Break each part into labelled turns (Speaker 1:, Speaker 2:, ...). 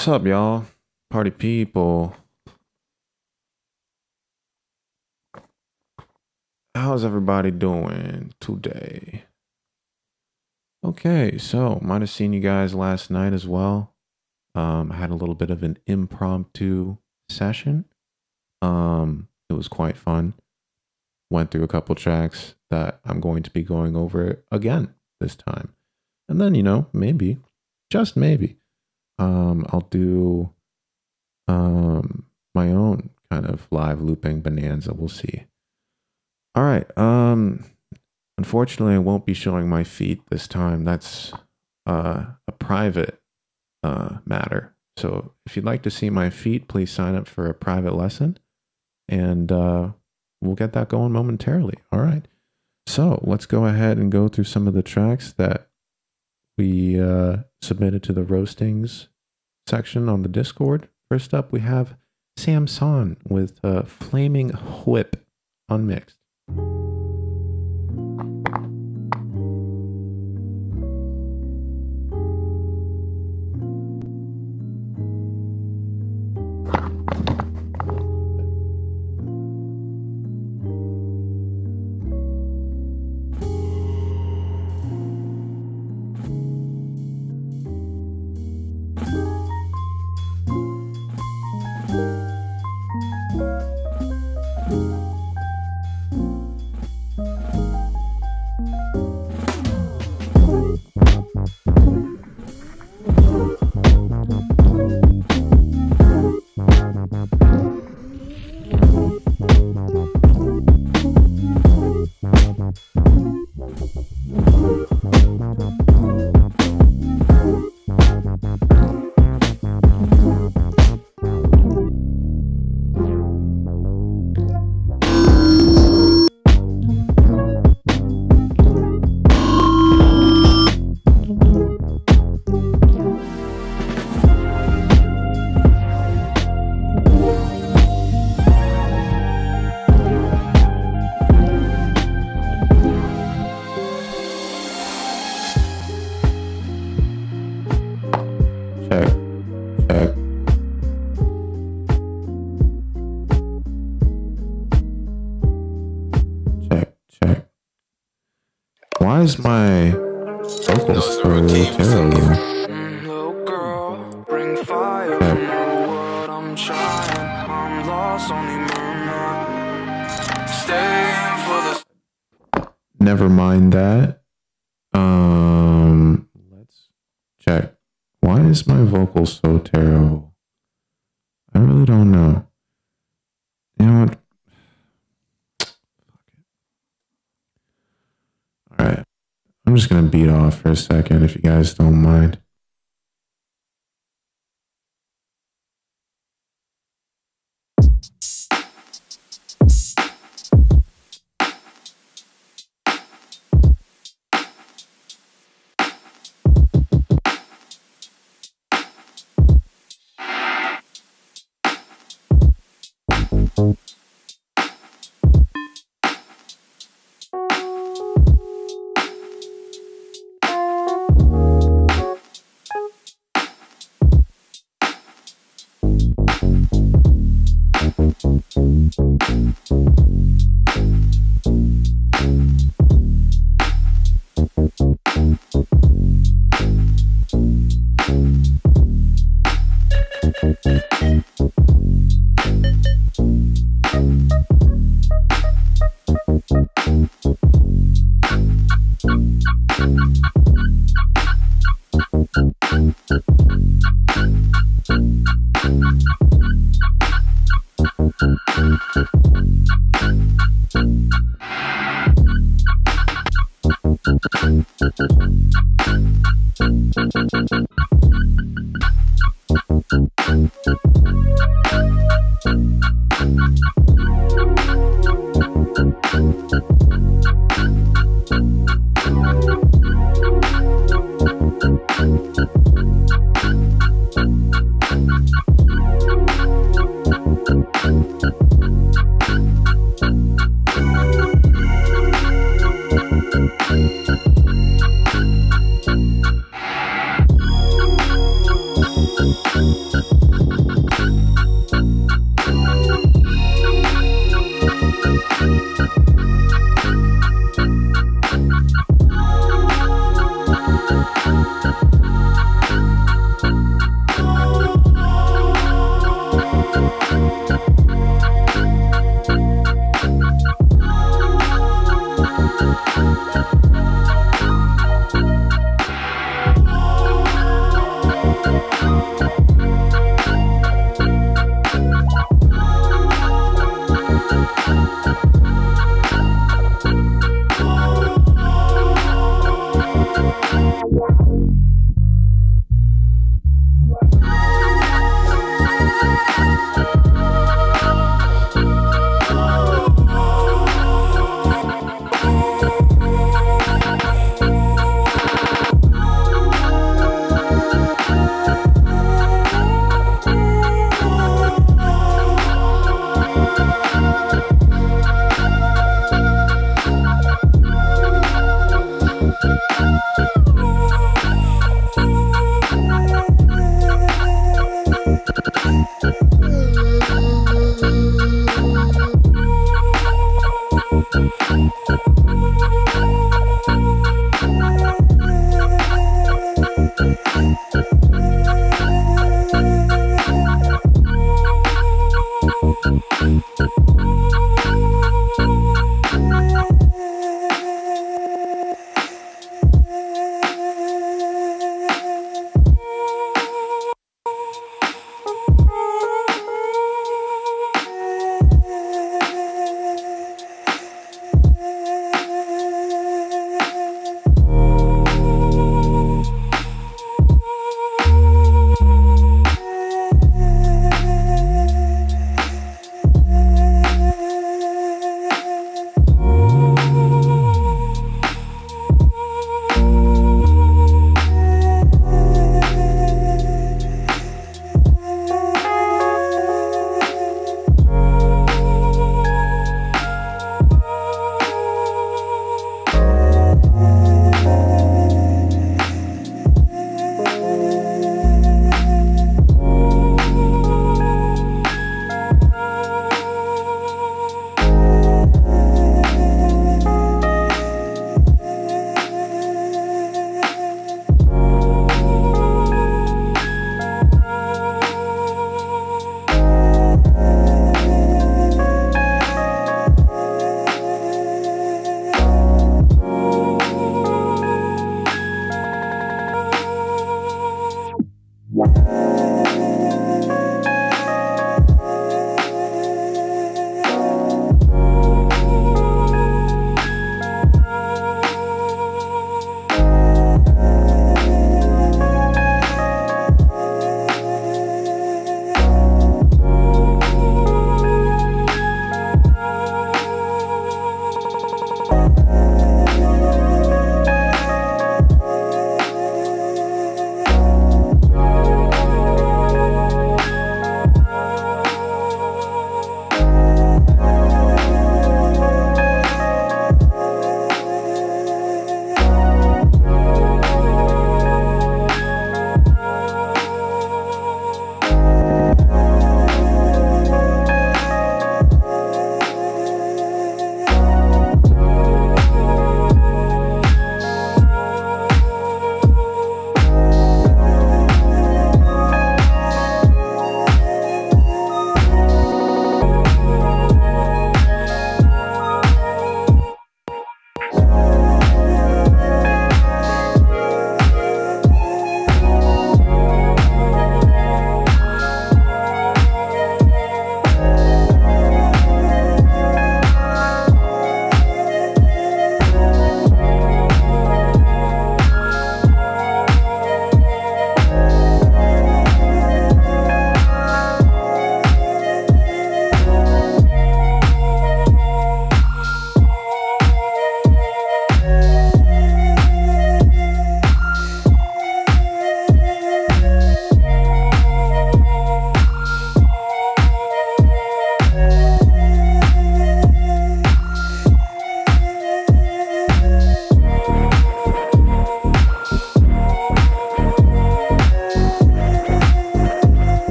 Speaker 1: What's up, y'all? Party people. How's everybody doing today? Okay, so might have seen you guys last night as well. I had a little bit of an impromptu session. It was quite fun. Went through a couple tracks that I'm going to be going over again this time. And then, maybe, just maybe, I'll do my own kind of live looping bonanza. We'll see. All right. Unfortunately, I won't be showing my feet this time. That's a private matter. So if you'd like to see my feet, please sign up for a private lesson, and we'll get that going momentarily. All right. So let's go ahead and go through some of the tracks that we submitted to the roastings section on the Discord. First up, we have Samson with Flaming Whip Unmixed. Why is my vocals so terrible?
Speaker 2: Little girl, bring fire from the world. I'm trying, I'm lost, only murmur. Staying for the.
Speaker 1: Never mind that. Let's check. Why is my vocal so terrible? I really don't know. You know what? All right. I'm just going to beat off for a second if you guys don't mind.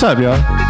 Speaker 1: up, y'all?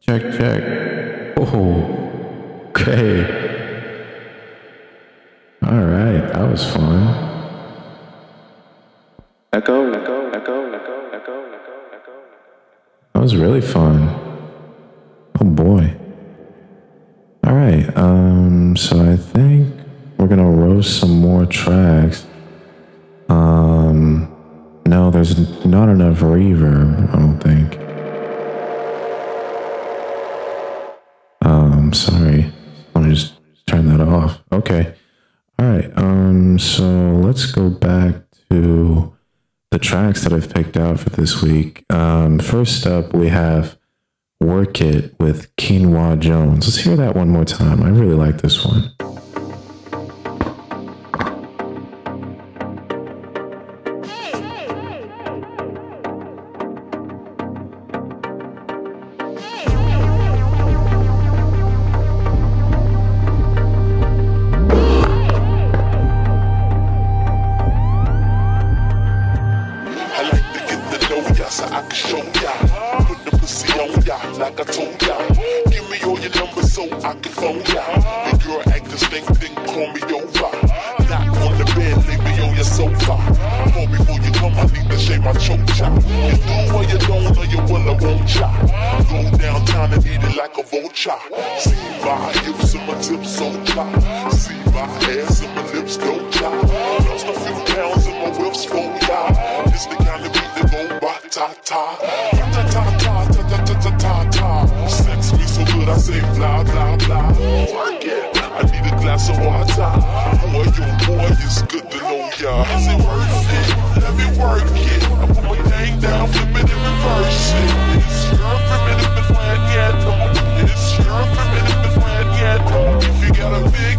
Speaker 1: Check, check. Oh, okay. All right, that was fun. Echo, echo, echo, echo, echo, echo, echo. That was really fun. Oh boy. All right, so I think we're gonna roast some more tracks. No, there's not enough reverb, I don't think. Sorry. Let me just turn that off. Okay. All right. So let's go back to the tracks that I've picked out for this week. First up, we have Work It with Quinoa Jones. Let's hear that one more time. I really like this one.
Speaker 3: Like I told ya, give me all your numbers so I I can phone ya. Your girl act distinct, then call me over. Not on the bed, leave me on your sofa. Call before you come, I need to shave my choke chop. You do or you don't, or you will or won't chop. Go downtown and eat it like a vulture. See my hips and my tips so chop. See my ass and my lips go chop. Lost a few pounds and my whips go down. It's the kind of beat that go ba-ta-ta. Ta-ta-ta-ta-ta-ta-ta-ta. Sex me so good I say blah blah blah. Work it, I need a glass of water. Boy, your boy is good to know ya. Is it worth it? Let me work it. I put my thing down, flip it and reverse it. It's your primitive and flat yet. It's your primitive and flat yet. If you got a big,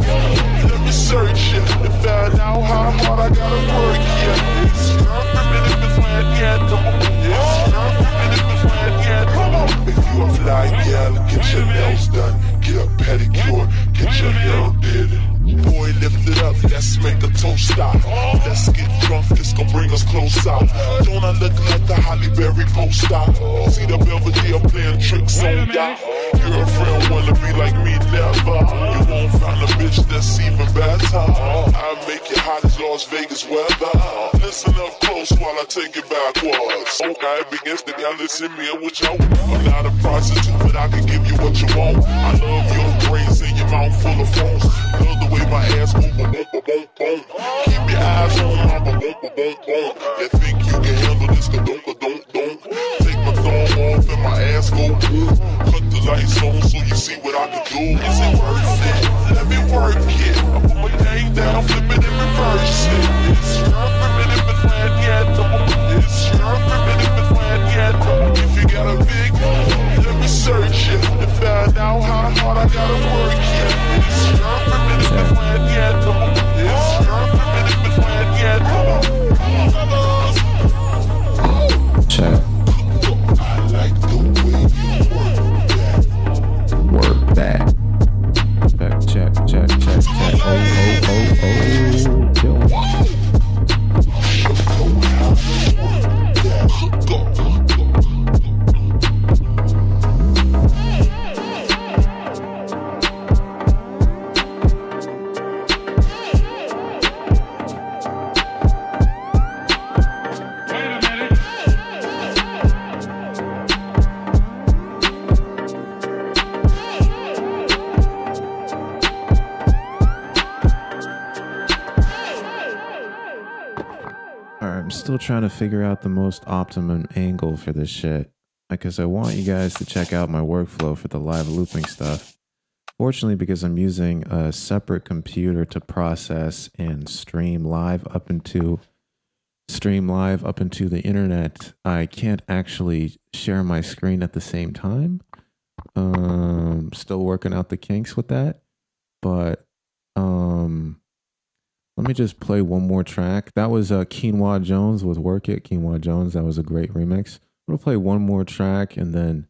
Speaker 3: let me search it and find out how hard I gotta work yet. It's your primitive and flat yet. It's your primitive and flat yet. If you a fly gal, get your nails done, get a pedicure, get your hair did. Boy, lift it up, let's make a toast stop. Let's get drunk, this gon' bring us closer. Don't I look like the Halle Berry poster? See the Belvedere playing tricks on ya. Girlfriend wanna be like me, never. You won't find a bitch that's even better. I make it hot as Las Vegas weather. Listen up close while I take it backwards. Okay, begins to y'all listen me what you want. I'm not a prostitute, but I can give you what you want. I love your braids and your mouth full of phones. Love the way my ass move, boom, boom, boom, boom. Keep your eyes on my boom, boom, boom, boom. You think you can handle this? Ka-dunk, ka-dunk, dunk. Take my thumb off and my ass go boom. Cut the lights on so you see what I can do. Is it worth it? Let me work it. I put my thing down, flip it and reverse it. It's your primitive and flat yet. It's your primitive and flat yet. If you got a big, let me search it and find out how hard I gotta work yet. It's your primitive and flat yet. It's your primitive and flat yet.
Speaker 1: Check.
Speaker 3: I like the way you work that.
Speaker 1: Check. Check. Kill. I'm still trying to figure out the most optimum angle for this shit, because I want you guys to check out my workflow for the live looping stuff. Fortunately, because I'm using a separate computer to process and stream live up into the internet, I can't actually share my screen at the same time. Still working out the kinks with that, but let me just play one more track. That was Quinoa Jones with Work It. Quinoa Jones, that was a great remix. I'm gonna play one more track and then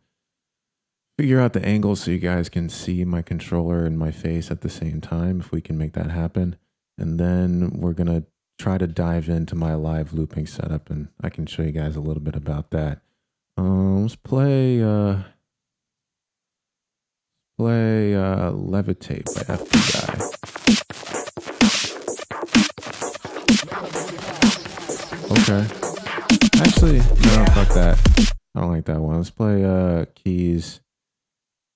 Speaker 1: figure out the angle so you guys can see my controller and my face at the same time, if we can make that happen. And then we're gonna try to dive into my live looping setup, and I can show you guys a little bit about that. Let's play Levitate by FB Guy. Okay. Actually, no, fuck that. I don't like that one. Let's play Keys.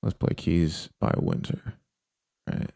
Speaker 1: Let's play Keys by Winter. Right.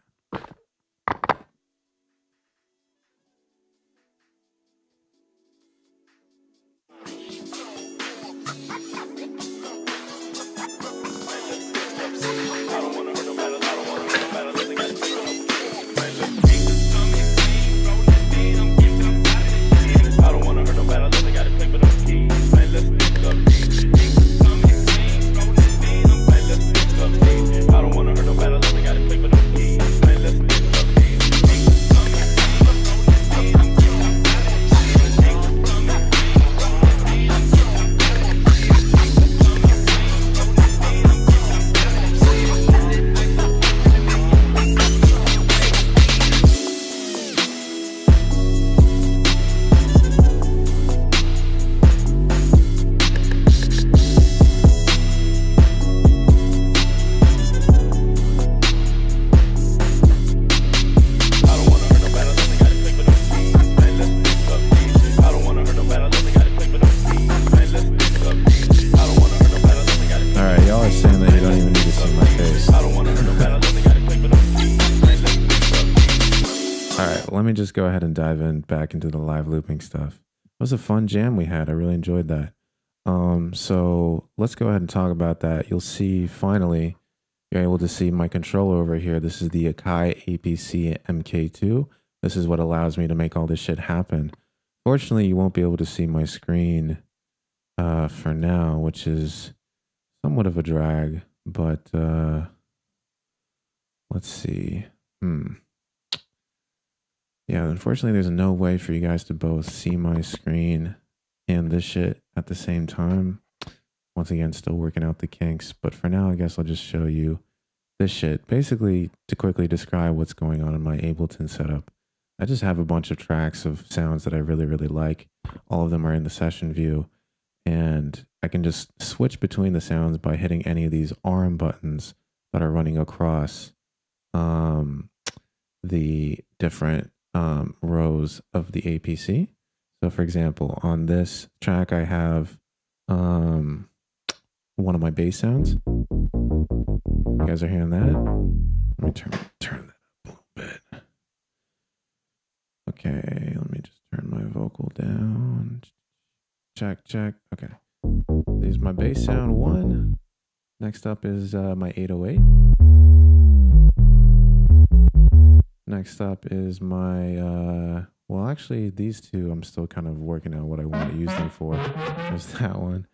Speaker 1: me just go ahead and dive in back into the live looping stuff. It was a fun jam we had. I really enjoyed that. So let's go ahead and talk about that. You'll see finally you're able to see my controller over here. This is the Akai APC MK2. This is what allows me to make all this shit happen. Fortunately, you won't be able to see my screen for now, which is somewhat of a drag, but let's see. Yeah, unfortunately, there's no way for you guys to both see my screen and this shit at the same time. Once again, still working out the kinks, but for now, I guess I'll just show you this shit. Basically, to quickly describe what's going on in my Ableton setup, I just have a bunch of tracks of sounds that I really, really like. All of them are in the session view, and I can just switch between the sounds by hitting any of these arm buttons that are running across the different rows of the APC. So for example, on this track, I have one of my bass sounds. You guys are hearing that? Let me turn that up a little bit. Okay, let me just turn my vocal down. Check. Okay. This is my bass sound 1. Next up is my 808. Next up is my, well, actually, these two, I'm still kind of working out what I want to use them for. There's that one.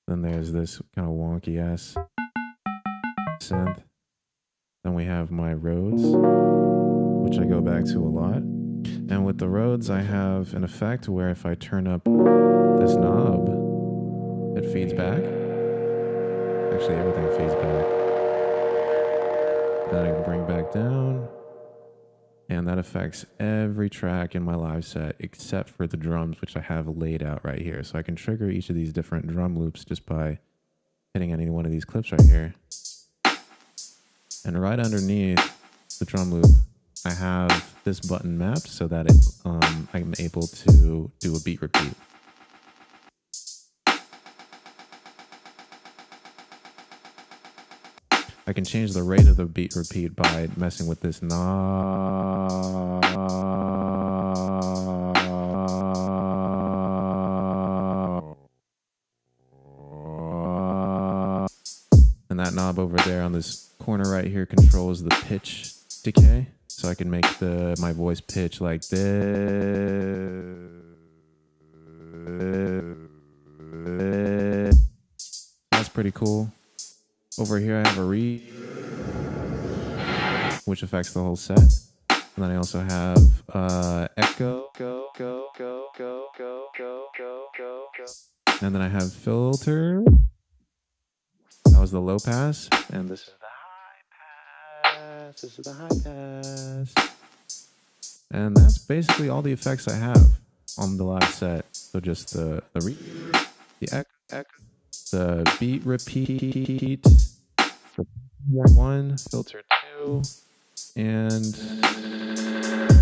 Speaker 1: Then there's this kind of wonky ass synth. Then we have my Rhodes, which I go back to a lot. And with the Rhodes, I have an effect where if I turn up this knob, it feeds back. Actually, everything feeds back. Then I can bring back down. And that affects every track in my live set except for the drums, which I have laid out right here. So I can trigger each of these different drum loops just by hitting any one of these clips right here. And right underneath the drum loop, I have this button mapped so that I'm able to do a beat repeat. I can change the rate of the beat repeat by messing with this knob. And that knob over there on this corner right here controls the pitch decay. So I can make my voice pitch like this. That's pretty cool. Over here I have a reed, which affects the whole set. And then I also have echo. And then I have filter. That was the low pass. And this is the high pass. This is the high pass. And that's basically all the effects I have on the live set. So just the reed, the echo, the beat repeat, the 1, filter 2, and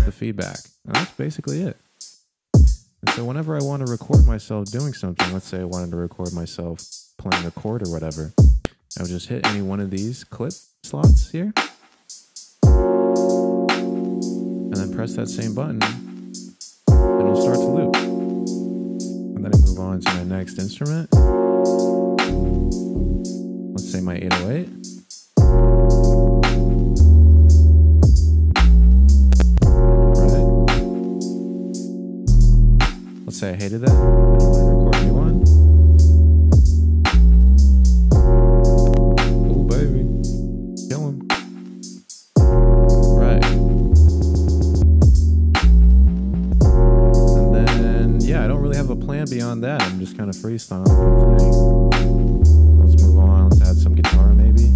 Speaker 1: the feedback. And that's basically it. And so whenever I want to record myself doing something, let's say I wanted to record myself playing a chord or whatever, I would just hit any one of these clip slots here, and then press that same button, and it'll start to loop. And then I move on to my next instrument. Let's say my 808. Right. Let's say I hated that. I want to record a new one. Oh, baby. Kill him. Right. And then, yeah, I don't really have a plan beyond that. I'm just kind of freestyling everything. Let's move on. Let's add some guitar maybe.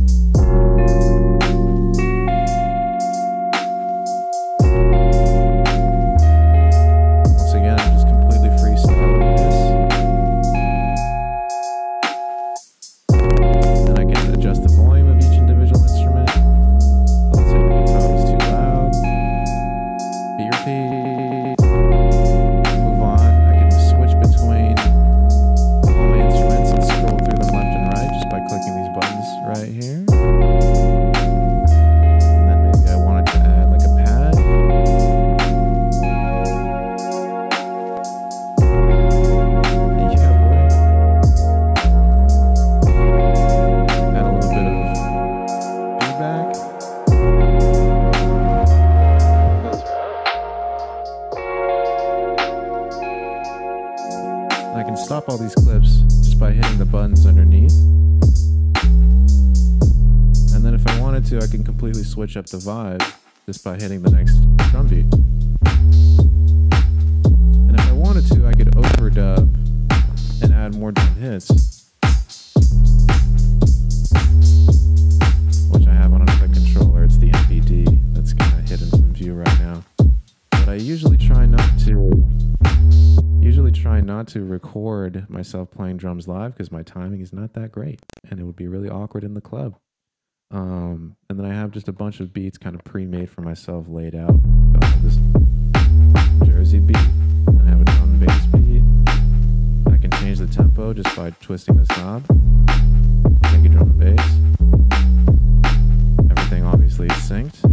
Speaker 1: Once again, I'm just completely freestyling this. Then I can adjust the volume of each individual instrument. Let's say the guitar is too loud. Beat repeat. Move on. I can switch between all my instruments. wanted to, I can completely switch up the vibe just by hitting the next drum beat. And if I wanted to, I could overdub and add more drum hits, which I have on another controller. It's the MPD that's kind of hidden from view right now. But I usually try not to record myself playing drums live because my timing is not that great and it would be really awkward in the club. And then I have just a bunch of beats kind of pre-made for myself laid out. So I have this Jersey beat, I have a drum and bass beat. I can change the tempo just by twisting this knob. Make a drum and bass. Everything obviously is synced.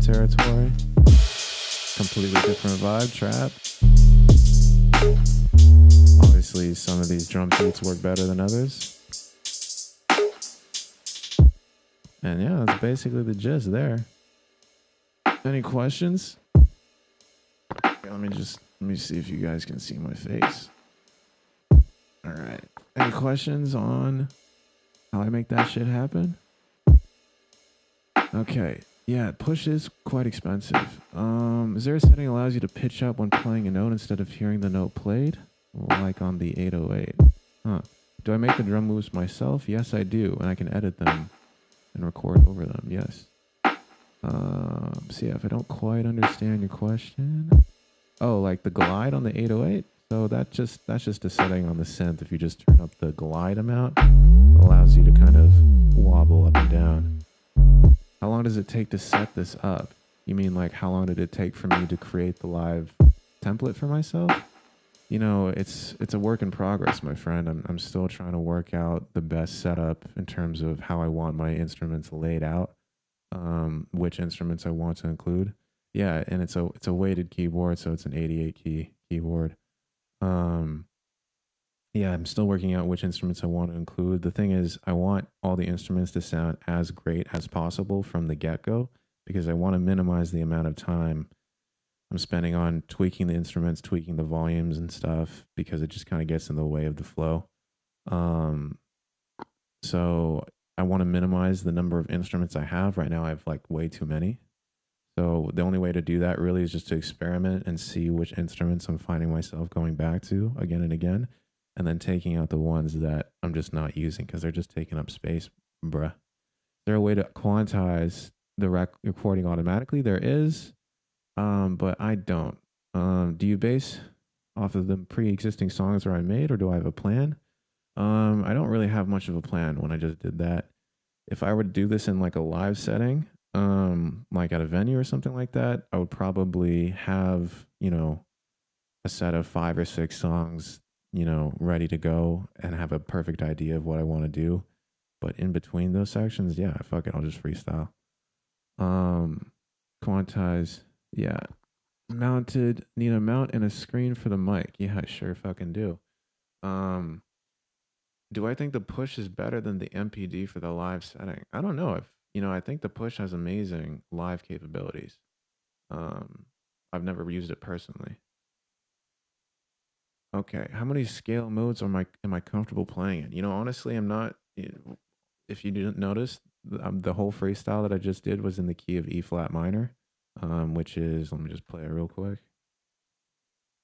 Speaker 1: Territory, completely different vibe, trap. Obviously, some of these drum beats work better than others. And yeah, that's basically the gist there. Any questions? Let me see if you guys can see my face. All right. Any questions on how I make that shit happen? Okay. Yeah, push is quite expensive. Is there a setting that allows you to pitch up when playing a note instead of hearing the note played? Like on the 808. Huh. Do I make the drum moves myself? Yes, I do. And I can edit them and record over them. Yes. See, if I don't quite understand your question. Oh, like the glide on the 808? So that's just a setting on the synth. If you just turn up the glide amount, it allows you to kind of wobble up and down. How long does it take to set this up? You mean like how long did it take for me to create the live template for myself? You know, it's a work in progress, my friend. I'm still trying to work out the best setup in terms of how I want my instruments laid out, which instruments I want to include. Yeah, and it's a weighted keyboard, so it's an 88 key keyboard. Yeah, I'm still working out which instruments I want to include. The thing is, I want all the instruments to sound as great as possible from the get-go because I want to minimize the amount of time I'm spending on tweaking the instruments, tweaking the volumes and stuff because it just kind of gets in the way of the flow. So I want to minimize the number of instruments I have. Right now I have like way too many. So the only way to do that really is just to experiment and see which instruments I'm finding myself going back to again and again. And then taking out the ones that I'm just not using because they're just taking up space, bruh. Is there a way to quantize the recording automatically? There is, but I don't. Do you base off of the pre-existing songs that I made, or do I have a plan? I don't really have much of a plan when I just did that. If I were to do this in like a live setting, like at a venue or something like that, I would probably have, you know, a set of 5 or 6 songs, you know, ready to go and have a perfect idea of what I want to do. But in between those sections, yeah, fuck it, I'll just freestyle. Quantize, yeah. Mounted, need a mount and a screen for the mic. Yeah, I sure fucking do. Do I think the push is better than the MPD for the live setting? I don't know. I think the push has amazing live capabilities. I've never used it personally. Okay, how many scale modes am I comfortable playing in? You know, honestly, I'm not. If you didn't notice, the whole freestyle that I just did was in the key of E flat minor, which is, let me just play it real quick.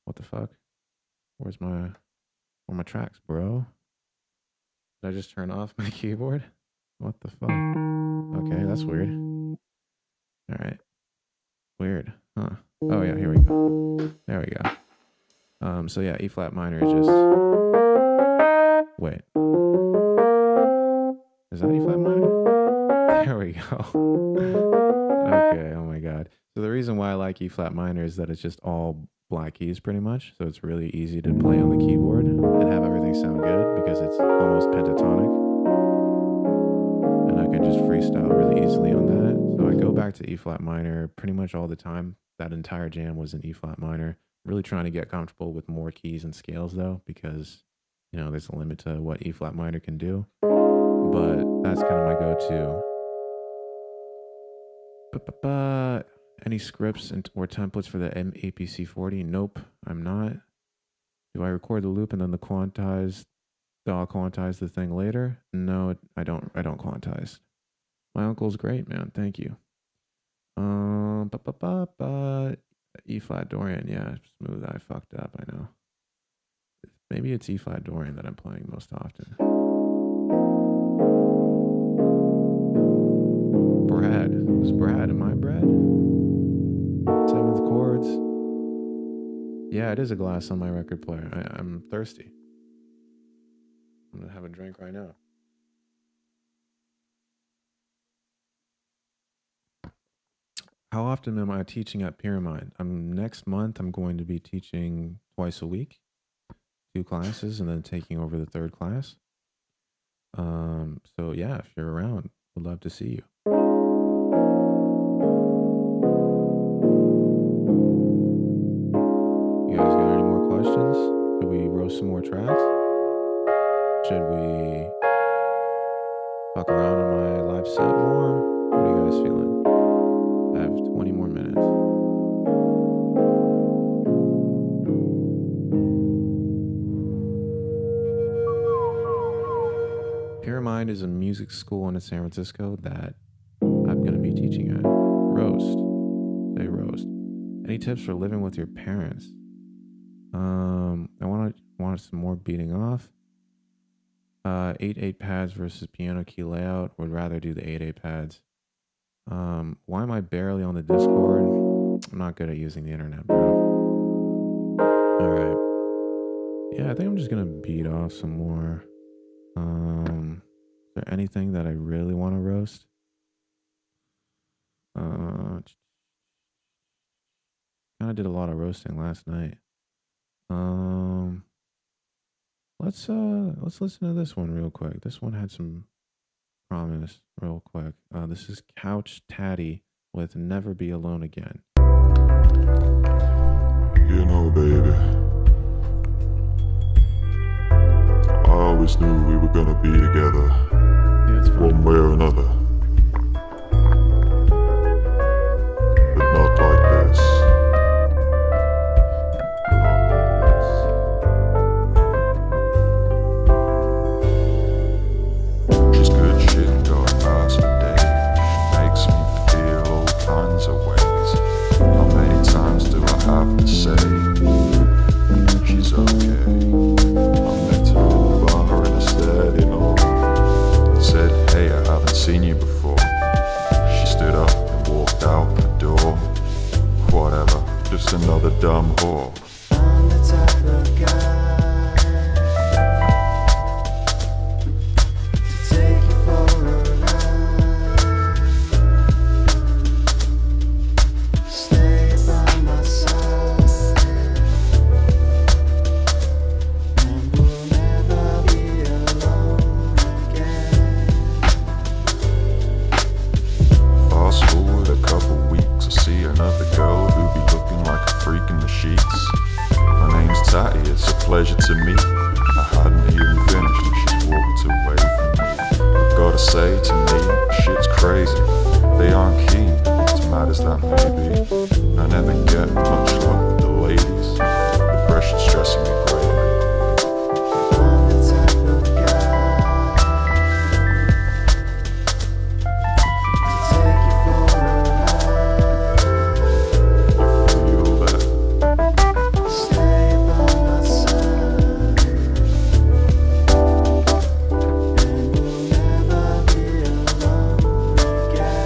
Speaker 1: What the fuck? Where are my tracks, bro? Did I just turn off my keyboard? What the fuck? Okay, that's weird. All right, weird, huh? Oh yeah, here we go. There we go. So yeah, E flat minor is just, wait, is that E flat minor? There we go. Okay, oh my god. So the reason why I like E flat minor is that it's just all black keys pretty much, so it's really easy to play on the keyboard and have everything sound good because it's almost pentatonic, and I can just freestyle really easily on that. So I go back back to E flat minor pretty much all the time. That entire jam was in E flat minor. Really trying to get comfortable with more keys and scales though, because you know there's a limit to what E flat minor can do. But that's kind of my go-to. Any scripts or templates for the APC 40? Nope, I'm not. Do I record the loop and then I'll quantize the thing later? No, I don't quantize. My uncle's great, man. Thank you. E flat Dorian, yeah, smooth. I fucked up, I know. Maybe it's E flat Dorian that I'm playing most often. Brad. Who's Brad? Am I Brad? 7th chords. Yeah, it is a glass on my record player. I'm thirsty. I'm gonna have a drink right now. How often am I teaching at Pyramide? Next month, I'm going to be teaching twice a week, 2 classes, and then taking over the 3rd class. So yeah, if you're around, would love to see you. You guys got any more questions? Should we roast some more tracks? Should we fuck around on my live set more? What are you guys feeling? I have 20 more minutes. Pyramide is a music school in San Francisco that I'm going to be teaching at. Roast. Say roast. Any tips for living with your parents? I want some more beating off. 8/8 pads versus piano key layout. Would rather do the 8/8 pads. Why am I barely on the Discord? I'm not good at using the internet, bro. All right. Yeah, I think I'm just gonna beat off some more. Is there anything that I really want to roast? Kind of did a lot of roasting last night. Let's listen to this one real quick. This one had some promise real quick. This is Couch Tatty with Never Be Alone Again.
Speaker 3: You know, baby, I always knew we were gonna be together,
Speaker 1: Yeah, it's fine.
Speaker 3: one way or another. But not like this. She's good shit, going past for days. She makes me feel all kinds of ways. How many times do I have to say she's okay? I met her in the bar in a steady note. Said, hey, I haven't seen you before. She stood up and walked out the door. Whatever, just another dumb whore.
Speaker 4: I'm the type of guy to take you for a ride. Stay by my side, and we'll never be alone again.
Speaker 3: Fast forward a couple weeks, I see another girl who be looking like a freak in the sheets. My name's Tatty, it's a pleasure to meet. I hadn't even finished and she's walked away from me. I've gotta say, to me, shit's crazy. They aren't keen, as mad as that may be. I never get much luck with the ladies. The pressure's stressing me greatly.
Speaker 4: I'm the type of guy to take you for a ride.
Speaker 3: Feel that.
Speaker 4: Stay by my side, and we'll never be alone again.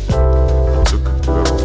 Speaker 3: I took a girl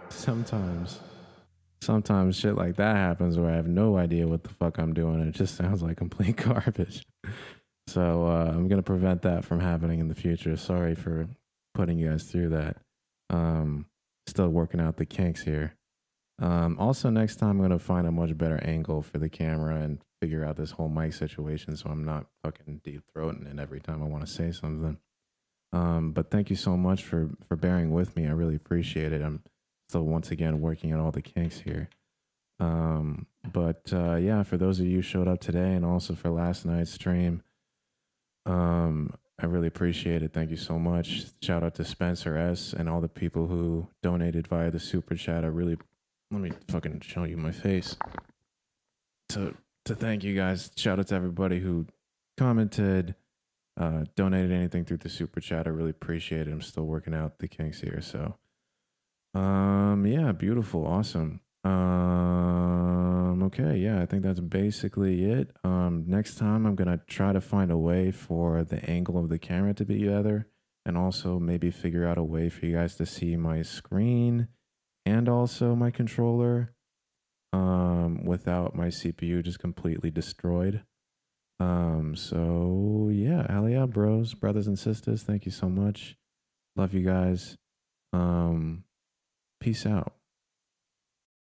Speaker 1: sometimes shit like that happens where I have no idea what the fuck I'm doing. It just sounds like complete garbage. So I'm gonna prevent that from happening in the future. Sorry for putting you guys through that. Still working out the kinks here. Also, next time I'm gonna find a much better angle for the camera and figure out this whole mic situation, so I'm not fucking deep throating it every time I want to say something. But thank you so much for bearing with me. I really appreciate it. I'm still once again working on all the kinks here. But yeah, for those of you who showed up today and also for last night's stream, I really appreciate it. Thank you so much. Shout out to Spencer S and all the people who donated via the super chat. Let me fucking show you my face. To thank you guys. Shout out to everybody who commented, donated anything through the super chat. I really appreciate it. I'm still working out the kinks here. So yeah, beautiful, awesome. Okay, yeah, I think that's basically it. Next time I'm gonna try to find a way for the angle of the camera to be better, and also maybe figure out a way for you guys to see my screen and also my controller without my CPU just completely destroyed. So yeah, hell yeah, bros, brothers and sisters, thank you so much. Love you guys. Peace out.